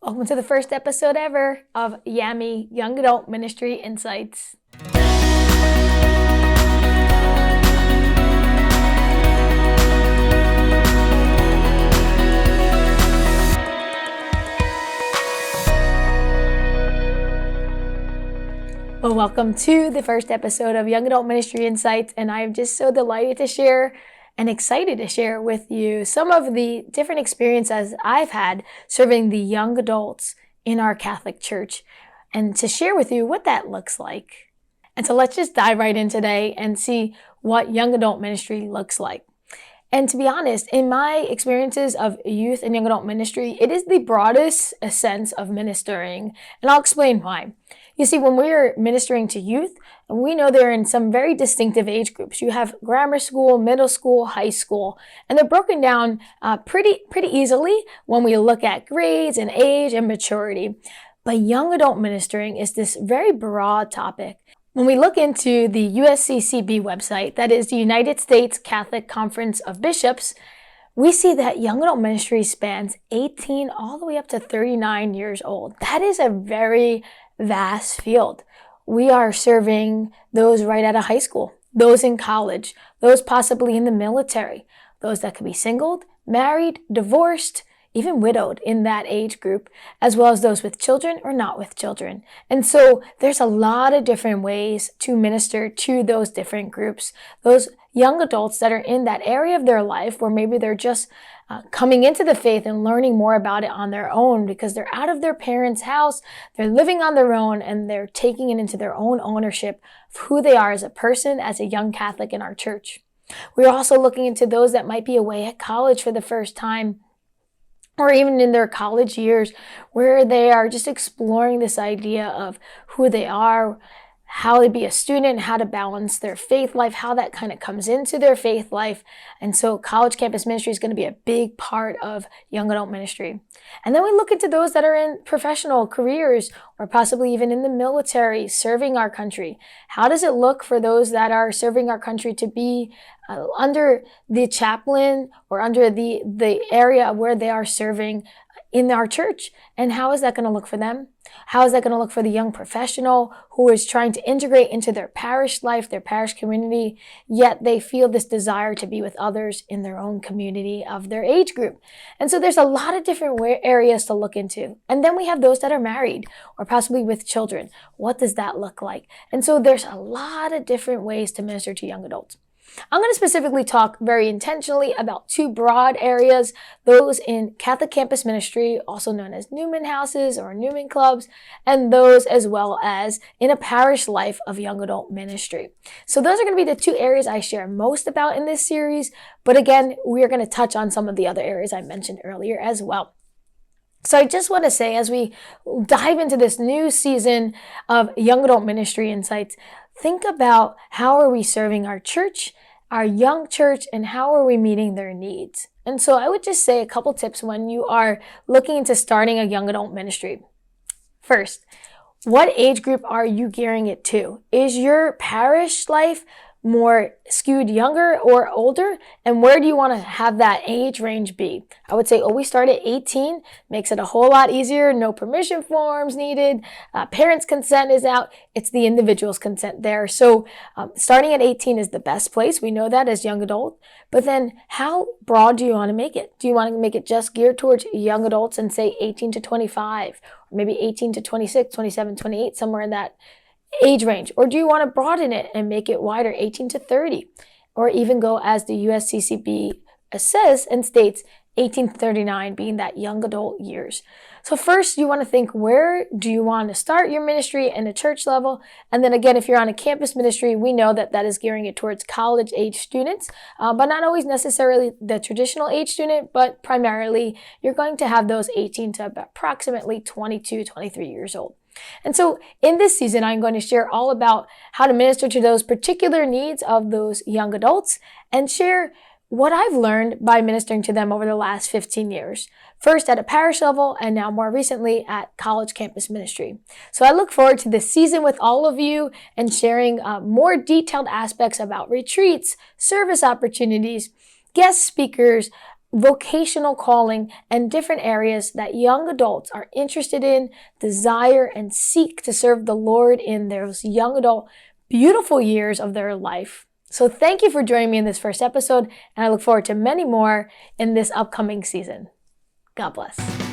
Welcome to the first episode ever of YAMI, Young Adult Ministry Insights. Well, welcome to the first episode of Young Adult Ministry Insights, and I'm just so delighted to share and excited to share with you some of the different experiences I've had serving the young adults in our Catholic Church, and to share with you what that looks like. And so let's just dive right in today and see what young adult ministry looks like. And to be honest, in my experiences of youth and young adult ministry, it is the broadest sense of ministering, and I'll explain why. You see, when we're ministering to youth, we know they're in some very distinctive age groups. You have grammar school, middle school, high school, and they're broken down pretty easily when we look at grades and age and maturity. But young adult ministering is this very broad topic. When we look into the USCCB website, that is the United States Catholic Conference of Bishops, we see that young adult ministry spans 18 all the way up to 39 years old. That is a very vast field. We are serving those right out of high school, those in college, those possibly in the military, those that could be singled, married, divorced, even widowed in that age group, as well as those with children or not with children. And so there's a lot of different ways to minister to those different groups, those young adults that are in that area of their life where maybe they're just coming into the faith and learning more about it on their own because they're out of their parents' house, they're living on their own, and they're taking it into their own ownership of who they are as a person, as a young Catholic in our church. We're also looking into those that might be away at college for the first time, or even in their college years, where they are just exploring this idea of who they are, how to be a student, how to balance their faith life, how that kind of comes into their faith life. And so college campus ministry is going to be a big part of young adult ministry. And then we look into those that are in professional careers or possibly even in the military serving our country. How does it look for those that are serving our country to be under the chaplain or under the area where they are serving in our church? And how is that going to look for them? How is that going to look for the young professional who is trying to integrate into their parish life, their parish community, yet they feel this desire to be with others in their own community of their age group? And so there's a lot of different areas to look into. And then we have those that are married or possibly with children. What does that look like? And so there's a lot of different ways to minister to young adults. I'm going to specifically talk very intentionally about two broad areas, those in Catholic campus ministry, also known as Newman houses or Newman clubs, and those as well as in a parish life of young adult ministry. So those are going to be the two areas I share most about in this series, but again, we are going to touch on some of the other areas I mentioned earlier as well. So I just want to say, as we dive into this new season of Young Adult Ministry Insights, think about how are we serving our church, our young church, and how are we meeting their needs? And so I would just say a couple tips when you are looking into starting a young adult ministry. First, what age group are you gearing it to? Is your parish life more skewed younger or older? And where do you want to have that age range be? I would say always start at 18. Makes it a whole lot easier. No permission forms needed. Parents' consent is out. It's the individual's consent there. So starting at 18 is the best place. We know that as young adult. But then how broad do you want to make it? Do you want to make it just geared towards young adults and say 18 to 25? Or maybe 18 to 26, 27, 28, somewhere in that age range? Or do you want to broaden it and make it wider, 18 to 30, or even go as the USCCB says and states 18 to 39 being that young adult years? So first you want to think, where do you want to start your ministry in a church level? And then again, if you're on a campus ministry, we know that that is gearing it towards college age students, but not always necessarily the traditional age student, but primarily you're going to have those 18 to approximately 22, 23 years old. And so in this season, I'm going to share all about how to minister to those particular needs of those young adults and share what I've learned by ministering to them over the last 15 years, first at a parish level and now more recently at college campus ministry. So I look forward to this season with all of you and sharing more detailed aspects about retreats, service opportunities, guest speakers, vocational calling and different areas that young adults are interested in, desire, and seek to serve the Lord in those young adult, beautiful years of their life. So thank you for joining me in this first episode, and I look forward to many more in this upcoming season. God bless.